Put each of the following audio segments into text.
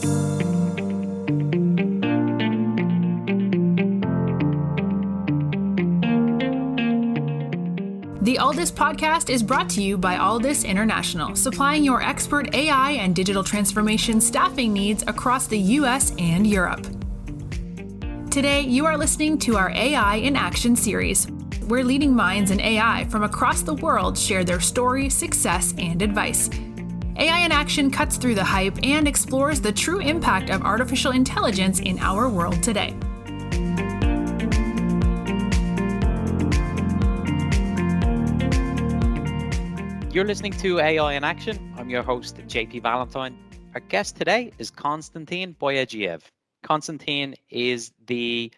The Alldus podcast is brought to you by Alldus International, supplying your expert AI and digital transformation staffing needs across the US and Europe. Today, you are listening to our AI in Action series, where leading minds in AI from across the world share their story, success, and advice. AI in Action cuts through the hype and explores the true impact of artificial intelligence in our world today. You're listening to AI in Action. I'm your host, JP Valentine. Our guest today is Constantine Boyadjiev. Constantine is the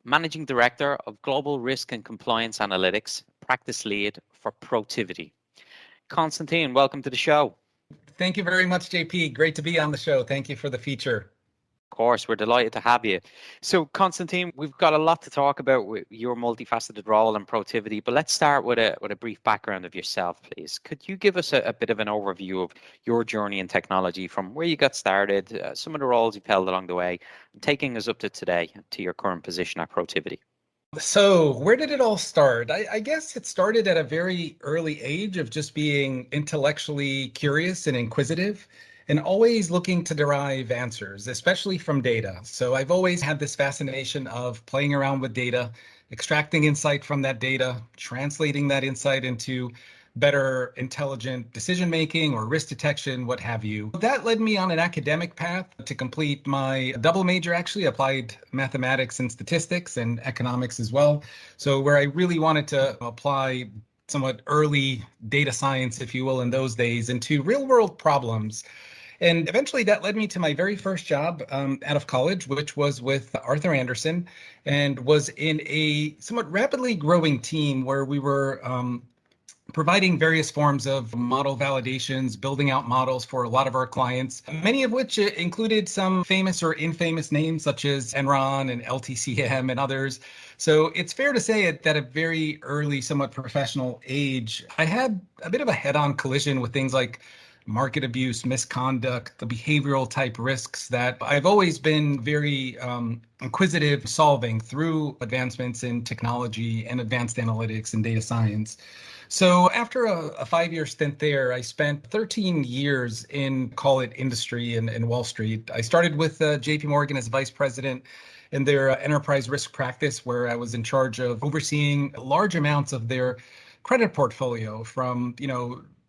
Managing Director of Global Risk and Compliance Analytics, Practice Lead for Protiviti. Constantine, welcome to the show. Thank you very much, JP. Great to be on the show. Thank you for the feature. Of course, we're delighted to have you. So, Constantine, we've got a lot to talk about with your multifaceted role in Protiviti, but let's start with a brief background of yourself, please. Could you give us a bit of an overview of your journey in technology, from where you got started, some of the roles you've held along the way, and taking us up to today, to your current position at Protiviti? So where did it all start? I guess it started at a very early age of just being intellectually curious and inquisitive, and always looking to derive answers, especially from data. So I've always had this fascination of playing around with data, extracting insight from that data, translating that insight into better intelligent decision-making or risk detection, what have you. That led me on an academic path to complete my double major, actually, applied mathematics and statistics and economics as well. So where I really wanted to apply somewhat early data science, if you will, in those days into real-world problems. And eventually that led me to my very first job out of college, which was with Arthur Andersen, and was in a somewhat rapidly growing team where we were providing various forms of model validations, building out models for a lot of our clients, many of which included some famous or infamous names such as Enron and LTCM and others. So it's fair to say that at a very early, somewhat professional age, I had a bit of a head-on collision with things like market abuse, misconduct, the behavioral type risks that I've always been very inquisitive solving through advancements in technology and advanced analytics and data science. So after a 5-year stint there, I spent 13 years in, call it, industry in Wall Street. I started with JP Morgan as vice president in their enterprise risk practice, where I was in charge of overseeing large amounts of their credit portfolio, from,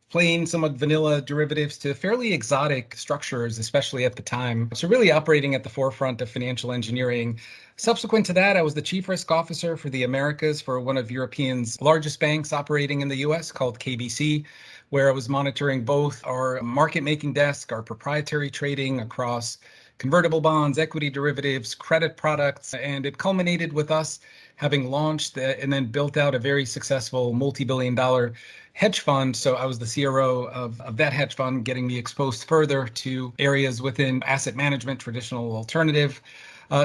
plain, somewhat vanilla derivatives to fairly exotic structures, especially at the time. So really operating at the forefront of financial engineering. Subsequent to that, I was the chief risk officer for the Americas for one of Europe's largest banks operating in the US called KBC, where I was monitoring both our market making desk, our proprietary trading across convertible bonds, equity derivatives, credit products, and it culminated with us having launched and then built out a very successful multi-billion-dollar hedge fund. So I was the CRO of that hedge fund, getting me exposed further to areas within asset management, traditional alternative.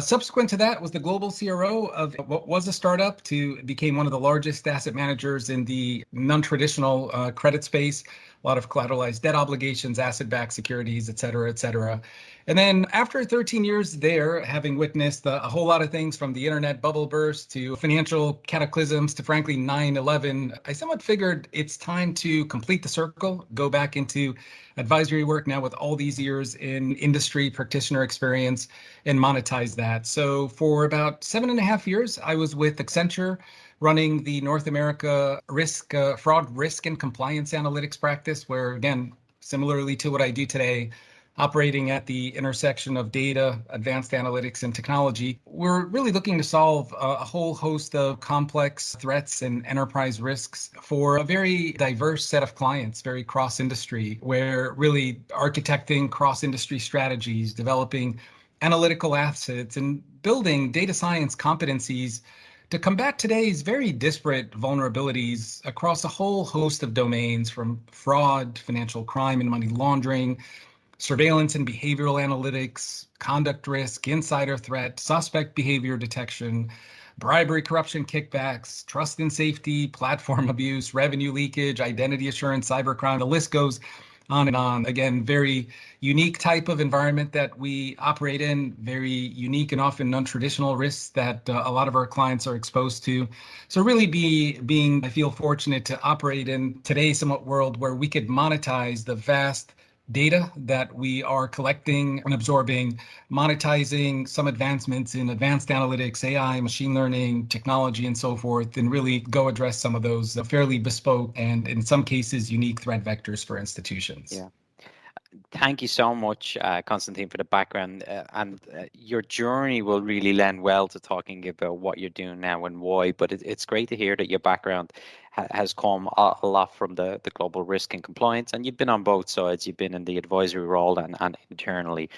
Subsequent to that was the global CRO of what was a startup to became one of the largest asset managers in the non-traditional credit space, a lot of collateralized debt obligations, asset-backed securities, et cetera, et cetera. And then after 13 years there, having witnessed a whole lot of things from the internet bubble burst to financial cataclysms to frankly 9/11, I somewhat figured it's time to complete the circle, go back into advisory work now with all these years in industry practitioner experience and monetize that. So for about 7.5 years, I was with Accenture running the North America fraud risk and compliance analytics practice, where again, similarly to what I do today, operating at the intersection of data, advanced analytics, and technology, we're really looking to solve a whole host of complex threats and enterprise risks for a very diverse set of clients, very cross-industry, where really architecting cross-industry strategies, developing analytical assets, and building data science competencies to combat today's very disparate vulnerabilities across a whole host of domains, from fraud, financial crime and money laundering, surveillance and behavioral analytics, conduct risk, insider threat, suspect behavior detection, bribery, corruption, kickbacks, trust and safety, platform abuse, revenue leakage, identity assurance, cybercrime. The list goes on and on. Again, very unique type of environment that we operate in, very unique and often non-traditional risks that a lot of our clients are exposed to. So really I feel fortunate to operate in today's somewhat world where we could monetize the vast data that we are collecting and absorbing, monetizing some advancements in advanced analytics, AI, machine learning, technology, and so forth, and really go address some of those fairly bespoke and in some cases unique threat vectors for institutions. Yeah. Thank you so much, Constantine, for the background. And your journey will really lend well to talking about what you're doing now and why. But it's great to hear that your background has come a lot from the global risk and compliance. And you've been on both sides. You've been in the advisory role and internally.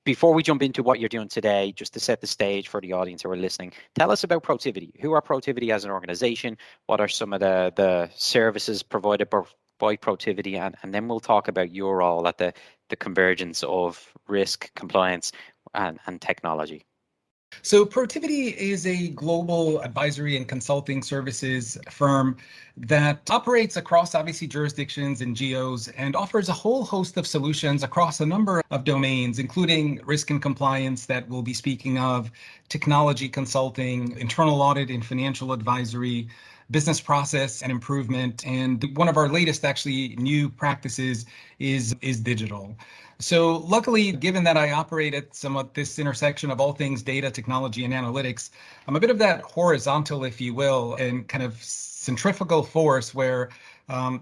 Before we jump into what you're doing today, just to set the stage for the audience who are listening, tell us about Protiviti. Who are Protiviti as an organization? What are some of the services provided by Protiviti? And then we'll talk about your role at the convergence of risk, compliance, and technology. So Protiviti is a global advisory and consulting services firm that operates across obviously jurisdictions and geos and offers a whole host of solutions across a number of domains, including risk and compliance that we'll be speaking of, technology consulting, internal audit and financial advisory, business process and improvement. And one of our latest actually new practices is digital. So luckily, given that I operate at somewhat this intersection of all things data, technology, and analytics, I'm a bit of that horizontal, if you will, and kind of centrifugal force where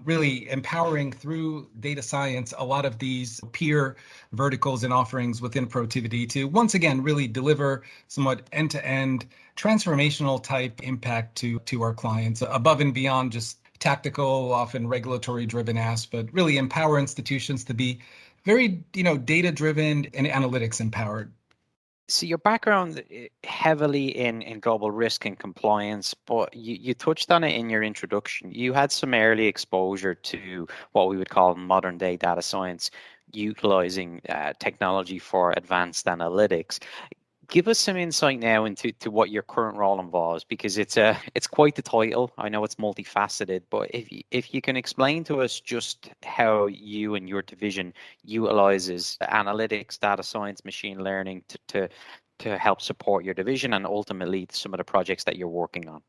really empowering through data science a lot of these peer verticals and offerings within Protiviti to once again really deliver somewhat end-to-end transformational type impact to our clients above and beyond just tactical, often regulatory driven asks, but really empower institutions to be very, data driven and analytics empowered. So your background heavily in global risk and compliance, but you touched on it in your introduction. You had some early exposure to what we would call modern day data science, utilizing technology for advanced analytics. Give us some insight now into what your current role involves, because it's quite the title. I know it's multifaceted, but if you can explain to us just how you and your division utilizes analytics, data science, machine learning to help support your division and ultimately some of the projects that you're working on.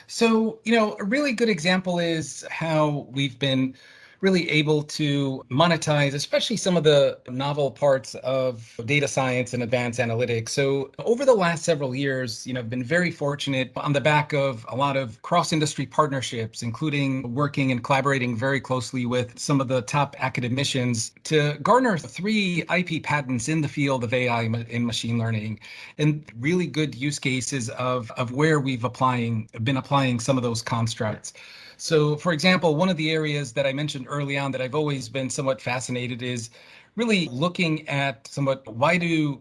So, a really good example is how we've been really able to monetize, especially some of the novel parts of data science and advanced analytics. So over the last several years, I've been very fortunate on the back of a lot of cross-industry partnerships, including working and collaborating very closely with some of the top academicians to garner 3 IP patents in the field of AI and machine learning, and really good use cases of where we've been applying some of those constructs. So, for example, one of the areas that I mentioned early on that I've always been somewhat fascinated is really looking at somewhat why do,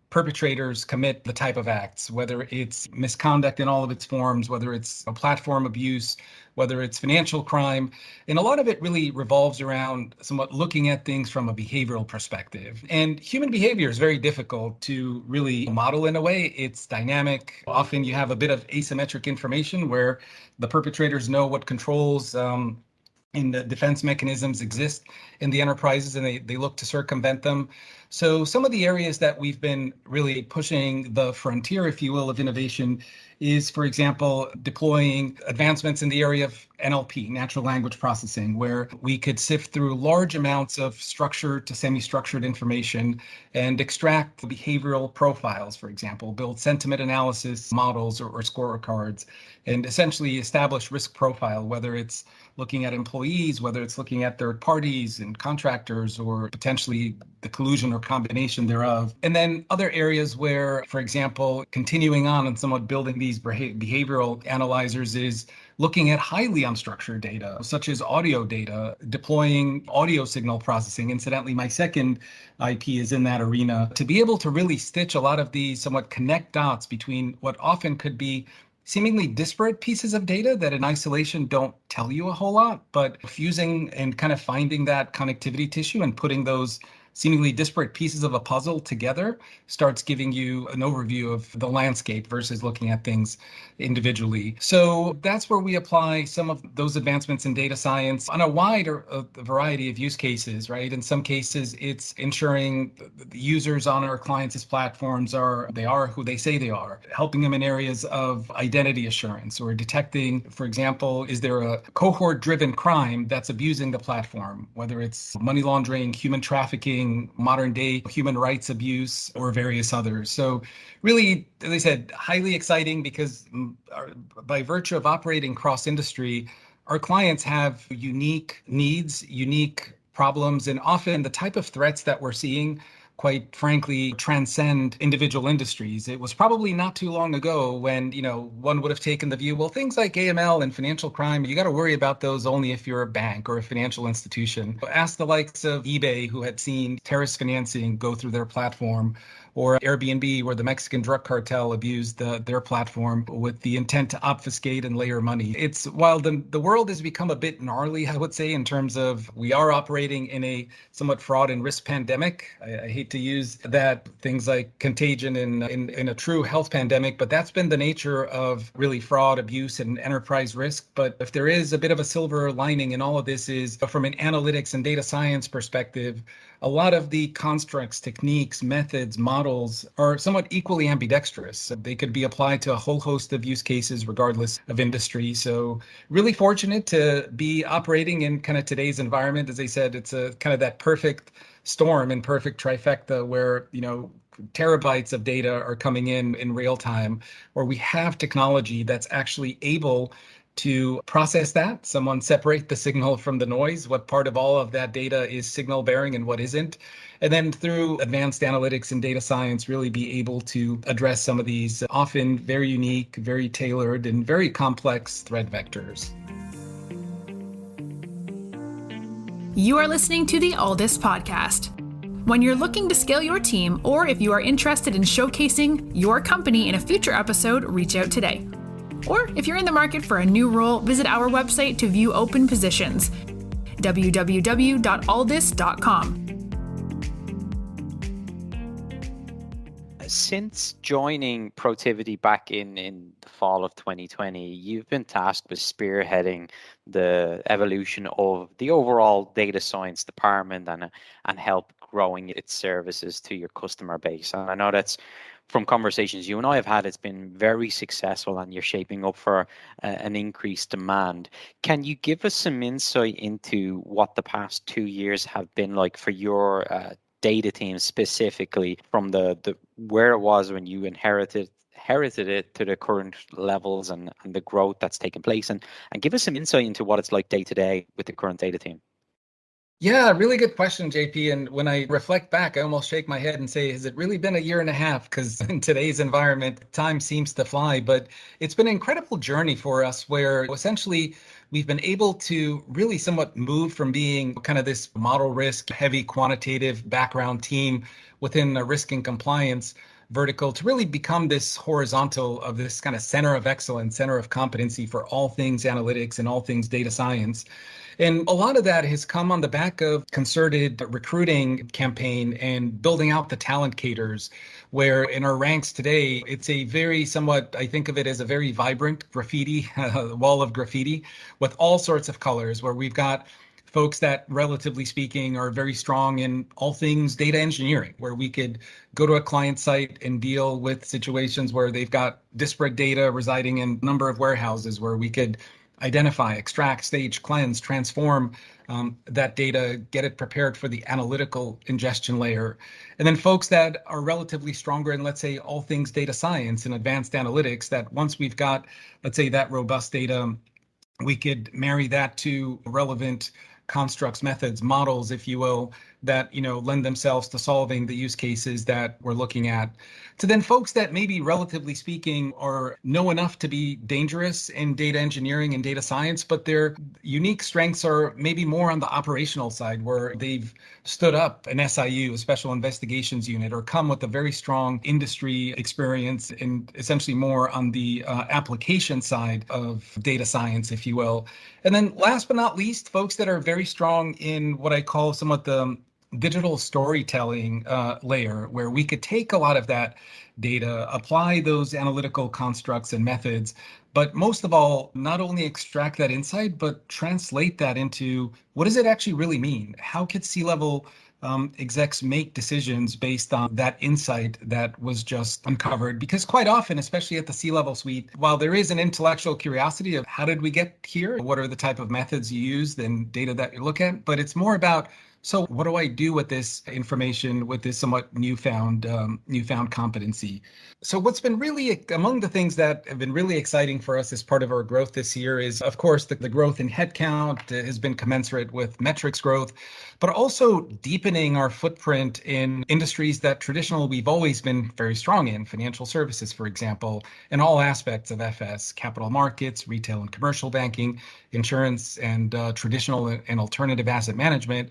perpetrators commit the type of acts, whether it's misconduct in all of its forms, whether it's a platform abuse, whether it's financial crime. And a lot of it really revolves around somewhat looking at things from a behavioral perspective. And human behavior is very difficult to really model in a way. It's dynamic. Often you have a bit of asymmetric information where the perpetrators know what controls and the defense mechanisms exist in the enterprises, and they look to circumvent them. So some of the areas that we've been really pushing the frontier, if you will, of innovation is, for example, deploying advancements in the area of NLP, natural language processing, where we could sift through large amounts of structured to semi-structured information and extract behavioral profiles, for example, build sentiment analysis models or scorecards, and essentially establish risk profile, whether it's looking at employees, whether it's looking at third parties and contractors, or potentially the collusion or combination thereof. And then other areas where, for example, continuing on and somewhat building these behavioral analyzers is looking at highly unstructured data, such as audio data, deploying audio signal processing. Incidentally, my second IP is in that arena, to be able to really stitch a lot of these, somewhat connect dots between what often could be seemingly disparate pieces of data that in isolation don't tell you a whole lot, but fusing and kind of finding that connectivity tissue and putting those seemingly disparate pieces of a puzzle together starts giving you an overview of the landscape versus looking at things individually. So that's where we apply some of those advancements in data science on a wider variety of use cases, right? In some cases, it's ensuring the users on our clients' platforms are who they say they are, helping them in areas of identity assurance or detecting, for example, is there a cohort-driven crime that's abusing the platform, whether it's money laundering, human trafficking, modern-day human rights abuse, or various others. So really, as I said, highly exciting because by virtue of operating cross-industry, our clients have unique needs, unique problems, and often the type of threats that we're seeing, quite frankly, transcend individual industries. It was probably not too long ago when, one would have taken the view, well, things like AML and financial crime, you got to worry about those only if you're a bank or a financial institution. Ask the likes of eBay, who had seen terrorist financing go through their platform, or Airbnb, where the Mexican drug cartel abused their platform with the intent to obfuscate and layer money. It's while the world has become a bit gnarly, I would say, in terms of we are operating in a somewhat fraud and risk pandemic. I hate to use that, things like contagion in a true health pandemic, but that's been the nature of really fraud, abuse, and enterprise risk. But if there is a bit of a silver lining in all of this is from an analytics and data science perspective, a lot of the constructs, techniques, methods, models are somewhat equally ambidextrous. They could be applied to a whole host of use cases regardless of industry. So really fortunate to be operating in kind of today's environment. As I said, it's a kind of that perfect storm and perfect trifecta where, terabytes of data are coming in real time, where we have technology that's actually able to process that, someone separate the signal from the noise, what part of all of that data is signal bearing and what isn't, and then through advanced analytics and data science, really be able to address some of these often very unique, very tailored, and very complex threat vectors. You are listening to the Alldus podcast. When you're looking to scale your team, or if you are interested in showcasing your company in a future episode, reach out today. Or if you're in the market for a new role, visit our website to view open positions, www.alldus.com. Since joining Protiviti back in the fall of 2020, you've been tasked with spearheading the evolution of the overall data science department and help growing its services to your customer base. And I know that's from conversations you and I have had, it's been very successful and you're shaping up for an increased demand. Can you give us some insight into what the past 2 years have been like for your data team, specifically from the where it was when you inherited it to the current levels and the growth that's taken place, and give us some insight into what it's like day to day with the current data team? Yeah, really good question, JP. And when I reflect back, I almost shake my head and say, has it really been a year and a half? Because in today's environment, time seems to fly. But it's been an incredible journey for us where essentially we've been able to really somewhat move from being kind of this model risk, heavy quantitative background team within a risk and compliance vertical to really become this horizontal of this kind of center of excellence, center of competency for all things analytics and all things data science. And a lot of that has come on the back of concerted recruiting campaign and building out the talent cadres, where in our ranks today, it's a very somewhat, I think of it as a very vibrant graffiti, wall of graffiti with all sorts of colors, where we've got folks that, relatively speaking, are very strong in all things data engineering, where we could go to a client site and deal with situations where they've got disparate data residing in a number of warehouses, where we could identify, extract, stage, cleanse, transform that data, get it prepared for the analytical ingestion layer. And then folks that are relatively stronger in, let's say, all things data science and advanced analytics, that once we've got, let's say, that robust data, we could marry that to relevant constructs, methods, models, if you will, that lend themselves to solving the use cases that we're looking at. To then folks that maybe, relatively speaking, know enough to be dangerous in data engineering and data science, but their unique strengths are maybe more on the operational side, where they've stood up an SIU, a special investigations unit, or come with a very strong industry experience and essentially more on the application side of data science, if you will. And then last but not least, folks that are very strong in what I call somewhat the digital storytelling layer where we could take a lot of that data, apply those analytical constructs and methods, but most of all, not only extract that insight, but translate that into what does it actually really mean? How could C-level execs make decisions based on that insight that was just uncovered? Because quite often, especially at the C-level suite, while there is an intellectual curiosity of how did we get here, what are the type of methods you used and data that you look at, but it's more about, so what do I do with this information, with this somewhat newfound competency? So what's been really among the things that have been really exciting for us as part of our growth this year is, of course, the growth in headcount has been commensurate with metrics growth, but also deepening our footprint in industries that traditionally we've always been very strong in, financial services, for example, in all aspects of FS, capital markets, retail and commercial banking, insurance, and traditional and alternative asset management,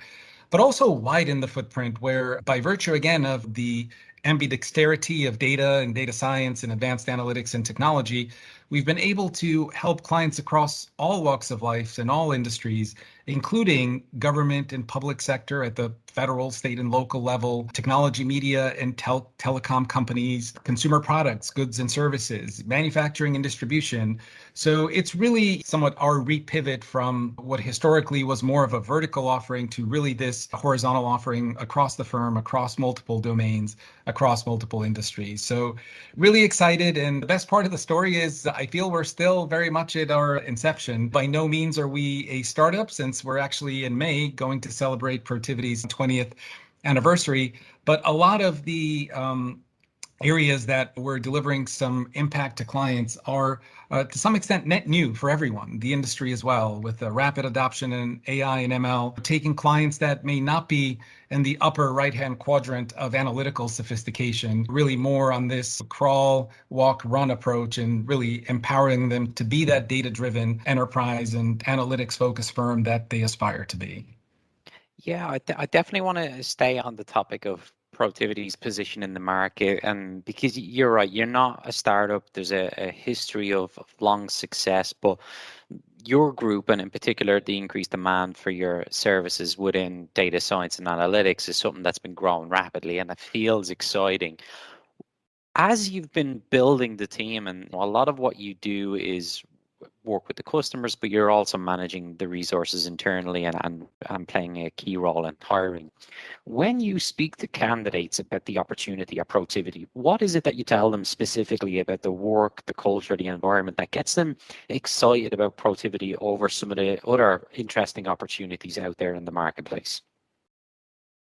but also widen the footprint where, by virtue again of the ambidexterity of data and data science and advanced analytics and technology, we've been able to help clients across all walks of life and all industries, including government and public sector at the federal, state, and local level, technology, media, and telecom companies, consumer products, goods and services, manufacturing and distribution. So it's really somewhat our repivot from what historically was more of a vertical offering to really this horizontal offering across the firm, across multiple domains, across multiple industries. So really excited. And the best part of the story is I feel we're still very much at our inception. By no means are we a startup, since we're actually in May going to celebrate Protiviti's 20th anniversary. But a lot of the areas that we're delivering some impact to clients are to some extent net new for everyone, the industry as well, with the rapid adoption in AI and ML, taking clients that may not be in the upper right-hand quadrant of analytical sophistication, really more on this crawl, walk, run approach, and really empowering them to be that data-driven enterprise and analytics-focused firm that they aspire to be. Yeah, I definitely want to stay on the topic of Protiviti's position in the market, and because you're right, you're not a startup. There's a history of long success, but your group, and in particular the increased demand for your services within data science and analytics, is something that's been growing rapidly, and it feels exciting. As you've been building the team, and a lot of what you do is work with the customers, but you're also managing the resources internally and playing a key role in hiring. When you speak to candidates about the opportunity at Protiviti, what is it that you tell them specifically about the work, the culture, the environment that gets them excited about Protiviti over some of the other interesting opportunities out there in the marketplace?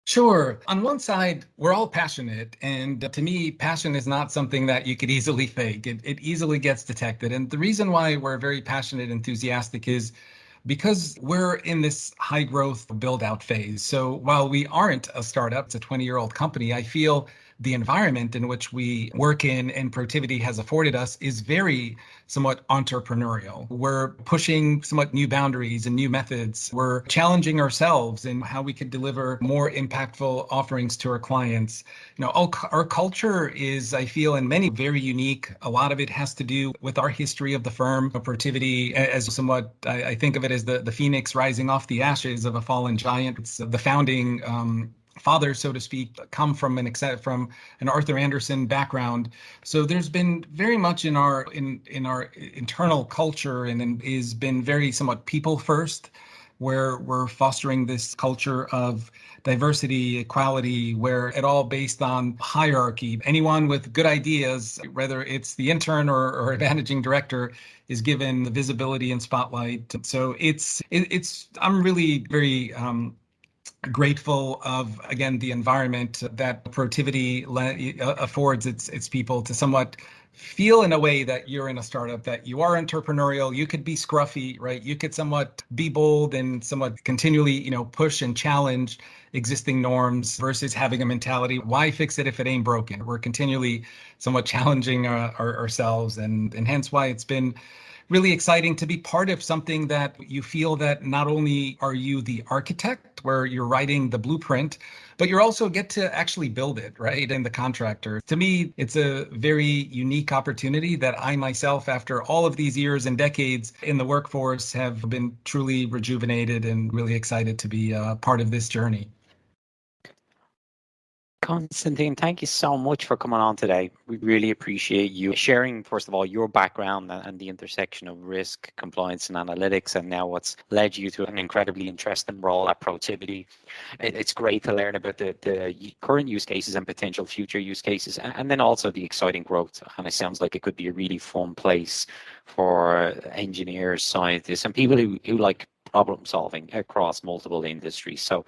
Sure. On one side, we're all passionate. And to me, passion is not something that you could easily fake. It easily gets detected. And the reason why we're very passionate, enthusiastic is because we're in this high growth build out phase. So while we aren't a startup, it's a 20-year-old company, I feel the environment in which we work in and Protiviti has afforded us is very somewhat entrepreneurial. We're pushing somewhat new boundaries and new methods. We're challenging ourselves in how we could deliver more impactful offerings to our clients. Our culture is, I feel, in many very unique. A lot of it has to do with our history of the firm. Protiviti, as somewhat, I think of it as the phoenix rising off the ashes of a fallen giant. It's the founding father, so to speak, come from an Arthur Andersen background. So there's been very much in our internal culture and is been very somewhat people first, where we're fostering this culture of diversity, equality, where it all based on hierarchy. Anyone with good ideas, whether it's the intern or a managing director, is given the visibility and spotlight. So I'm really very grateful of, again, the environment that Protiviti affords its people to somewhat feel in a way that you're in a startup, that you are entrepreneurial, you could be scruffy, right? You could somewhat be bold and somewhat continually, push and challenge existing norms versus having a mentality, why fix it if it ain't broken? We're continually somewhat challenging ourselves, and hence why it's been really exciting to be part of something that you feel that not only are you the architect, where you're writing the blueprint, but you also get to actually build it, right? And the contractor. To me, it's a very unique opportunity that I myself, after all of these years and decades in the workforce, have been truly rejuvenated and really excited to be a part of this journey. Constantine, thank you so much for coming on today. We really appreciate you sharing, first of all, your background and the intersection of risk, compliance, and analytics, and now what's led you to an incredibly interesting role at Protiviti. It's great to learn about the current use cases and potential future use cases, and then also the exciting growth. And it sounds like it could be a really fun place for engineers, scientists, and people who like problem solving across multiple industries. So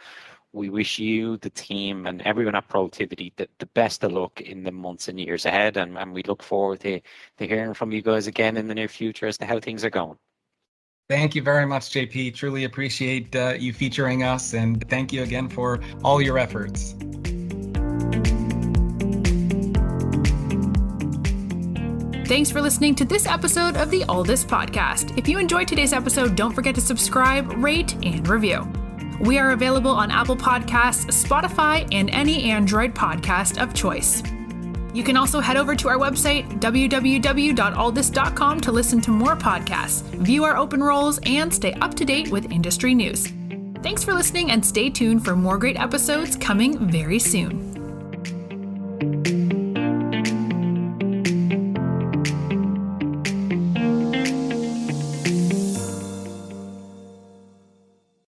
we wish you, the team, and everyone at Protiviti the best of luck in the months and years ahead. And we look forward to hearing from you guys again in the near future as to how things are going. Thank you very much, JP. Truly appreciate you featuring us. And thank you again for all your efforts. Thanks for listening to this episode of the Alldus podcast. If you enjoyed today's episode, don't forget to subscribe, rate, and review. We are available on Apple Podcasts, Spotify, and any Android podcast of choice. You can also head over to our website, www.alldus.com, to listen to more podcasts, view our open roles, and stay up to date with industry news. Thanks for listening, and stay tuned for more great episodes coming very soon.